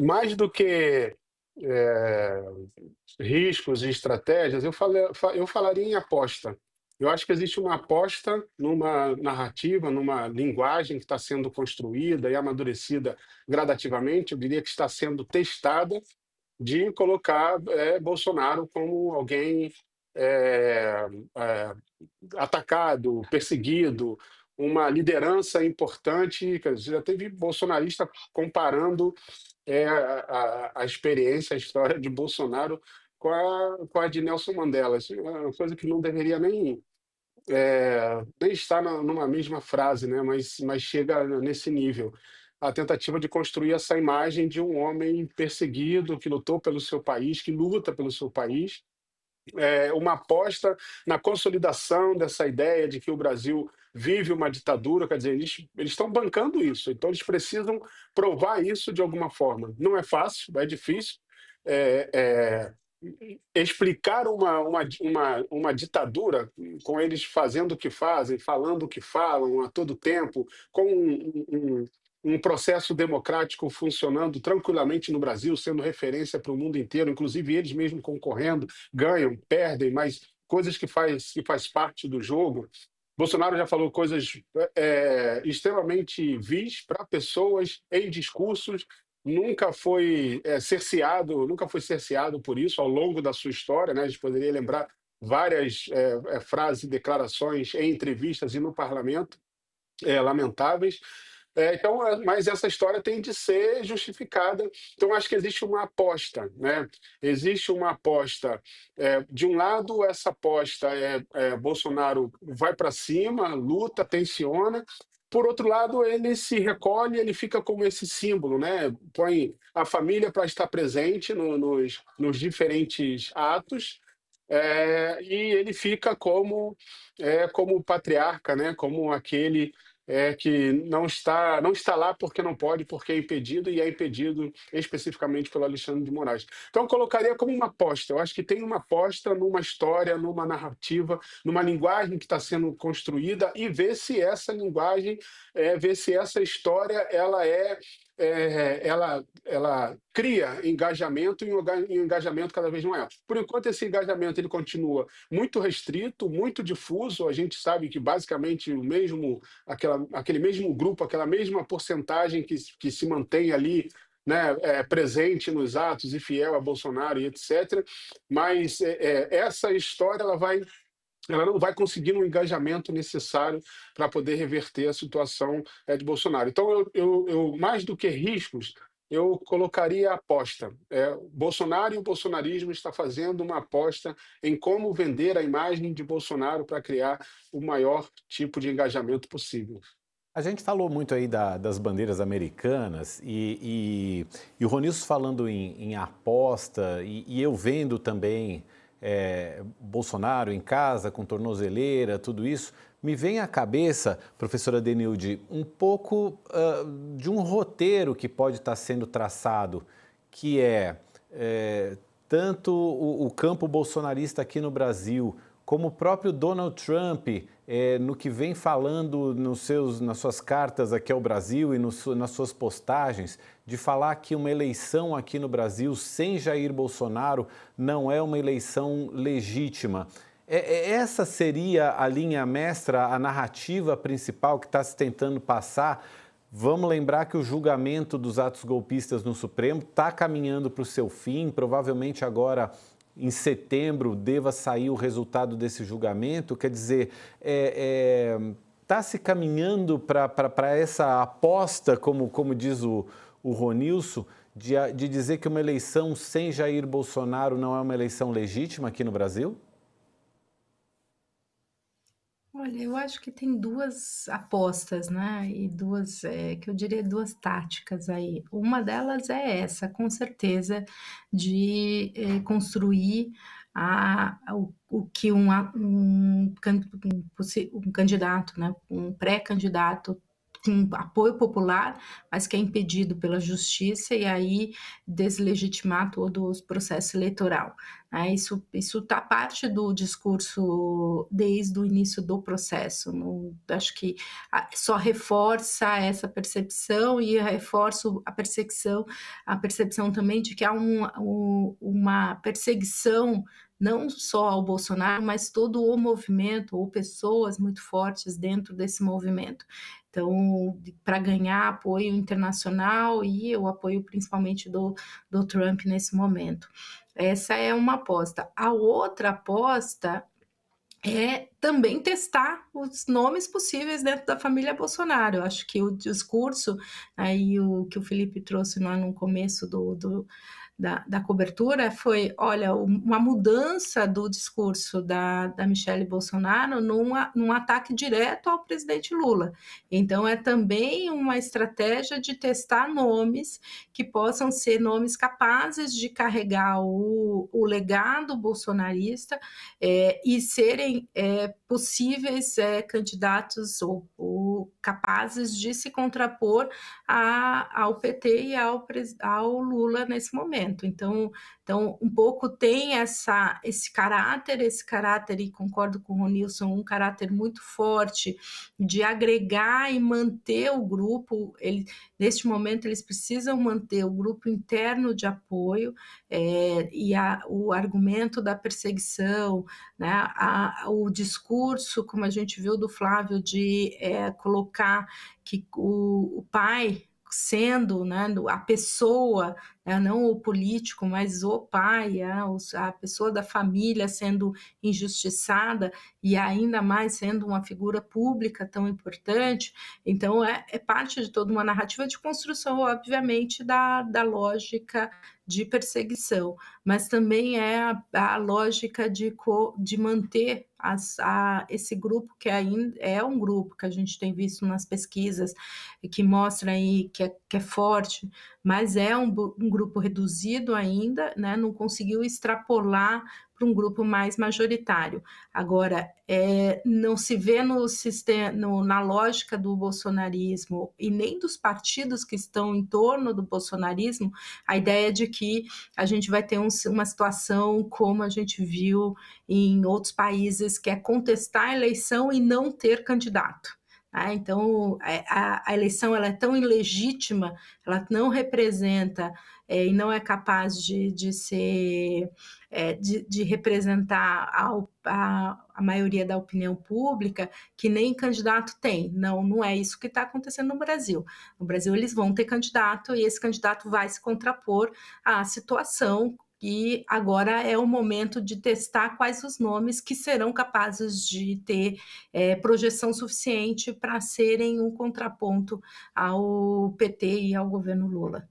mais do que é, riscos e estratégias, eu falaria em aposta. Eu acho que existe uma aposta numa narrativa, numa linguagem que está sendo construída e amadurecida gradativamente, eu diria que está sendo testada, de colocar Bolsonaro como alguém eh, eh, atacado, perseguido, uma liderança importante. Quer dizer, já teve bolsonarista comparando a experiência, a história de Bolsonaro com a de Nelson Mandela. Isso é uma coisa que não deveria nem estar numa mesma frase, né? Mas chega nesse nível. A tentativa de construir essa imagem de um homem perseguido, que lutou pelo seu país, que luta pelo seu país, uma aposta na consolidação dessa ideia de que o Brasil vive uma ditadura, quer dizer, eles estão bancando isso, então eles precisam provar isso de alguma forma. Não é fácil, é difícil. eh, eh, Explicar uma ditadura com eles fazendo o que fazem, falando o que falam a todo tempo, com um processo democrático funcionando tranquilamente no Brasil, sendo referência para o mundo inteiro, inclusive eles mesmos concorrendo, ganham, perdem, mas coisas que faz parte do jogo. Bolsonaro já falou coisas extremamente vis para pessoas em discursos, nunca foi cerceado por isso ao longo da sua história, né? A gente poderia lembrar várias frases e declarações em entrevistas e no parlamento, lamentáveis. Mas essa história tem de ser justificada. Então, acho que existe uma aposta, né? Existe uma aposta. De um lado, essa aposta Bolsonaro vai para cima, luta, tensiona. Por outro lado, ele se recolhe, ele fica como esse símbolo, né? Põe a família para estar presente nos diferentes atos, e ele fica como patriarca, né? Como aquele que não está lá porque não pode, porque é impedido, e é impedido especificamente pelo Alexandre de Moraes. Então, eu colocaria como uma aposta. Eu acho que tem uma aposta numa história, numa narrativa, numa linguagem que está sendo construída, e ver se essa história ela cria engajamento, e um engajamento cada vez maior. Por enquanto, esse engajamento ele continua muito restrito, muito difuso. A gente sabe que basicamente aquele mesmo grupo, aquela mesma porcentagem que se mantém ali, né, presente nos atos e fiel a Bolsonaro e etc. Mas essa história ela não vai conseguir um engajamento necessário para poder reverter a situação de Bolsonaro. Então, mais do que riscos, eu colocaria a aposta. Bolsonaro e o bolsonarismo está fazendo uma aposta em como vender a imagem de Bolsonaro para criar o maior tipo de engajamento possível. A gente falou muito aí das bandeiras americanas e o Ronilson falando em aposta e eu vendo também Bolsonaro em casa com tornozeleira, tudo isso, me vem à cabeça, professora Denilde, um pouco de um roteiro que pode estar sendo traçado, que é tanto o campo bolsonarista aqui no Brasil, como o próprio Donald Trump, no que vem falando nas suas cartas aqui ao Brasil e nas suas postagens, de falar que uma eleição aqui no Brasil sem Jair Bolsonaro não é uma eleição legítima. Essa seria a linha mestra, a narrativa principal que está se tentando passar. Vamos lembrar que o julgamento dos atos golpistas no Supremo está caminhando para o seu fim, provavelmente agora em setembro deva sair o resultado desse julgamento. Quer dizer, está se caminhando para essa aposta, como diz o Ronilson, de dizer que uma eleição sem Jair Bolsonaro não é uma eleição legítima aqui no Brasil? Olha, eu acho que tem duas apostas, né? E duas, que eu diria duas táticas aí. Uma delas é essa, com certeza, de construir o que um candidato, né? Um pré-candidato com apoio popular, mas que é impedido pela justiça e aí deslegitimar todo o processo eleitoral. Isso está parte do discurso desde o início do processo. Acho que só reforça essa percepção e reforça a percepção também de que há uma perseguição não só ao Bolsonaro, mas todo o movimento ou pessoas muito fortes dentro desse movimento. Então, para ganhar apoio internacional e o apoio principalmente do Trump nesse momento. Essa é uma aposta. A outra aposta é também testar os nomes possíveis dentro da família Bolsonaro. Eu acho que o discurso, aí o que o Felipe trouxe lá no começo da cobertura foi, olha, uma mudança do discurso da Michelle Bolsonaro num ataque direto ao presidente Lula. Então, é também uma estratégia de testar nomes que possam ser nomes capazes de carregar o legado bolsonarista e serem possíveis candidatos ou capazes de se contrapor ao PT e ao Lula nesse momento. Então um pouco tem esse caráter, e concordo com o Ronilson, um caráter muito forte de agregar e manter o grupo. Neste momento, eles precisam manter o grupo interno de apoio e o argumento da perseguição, né, o discurso, como a gente viu do Flávio, de colocar que o pai sendo, né, a pessoa, né, não o político, mas o pai, a pessoa da família sendo injustiçada e ainda mais sendo uma figura pública tão importante. Então, é parte de toda uma narrativa de construção, obviamente, da lógica de perseguição, mas também é a lógica de manter esse grupo, que ainda é um grupo que a gente tem visto nas pesquisas, que mostra aí que é forte, mas é um grupo reduzido ainda, né? Não conseguiu extrapolar para um grupo mais majoritário. Agora, não se vê na lógica do bolsonarismo e nem dos partidos que estão em torno do bolsonarismo a ideia de que a gente vai ter uma situação como a gente viu em outros países, que é contestar a eleição e não ter candidato. Então, a eleição ela é tão ilegítima, ela não representa e não é capaz de representar a maioria da opinião pública, que nem candidato tem. Não é isso que está acontecendo no Brasil. No Brasil, eles vão ter candidato e esse candidato vai se contrapor à situação. E agora é o momento de testar quais os nomes que serão capazes de ter projeção suficiente para serem um contraponto ao PT e ao governo Lula.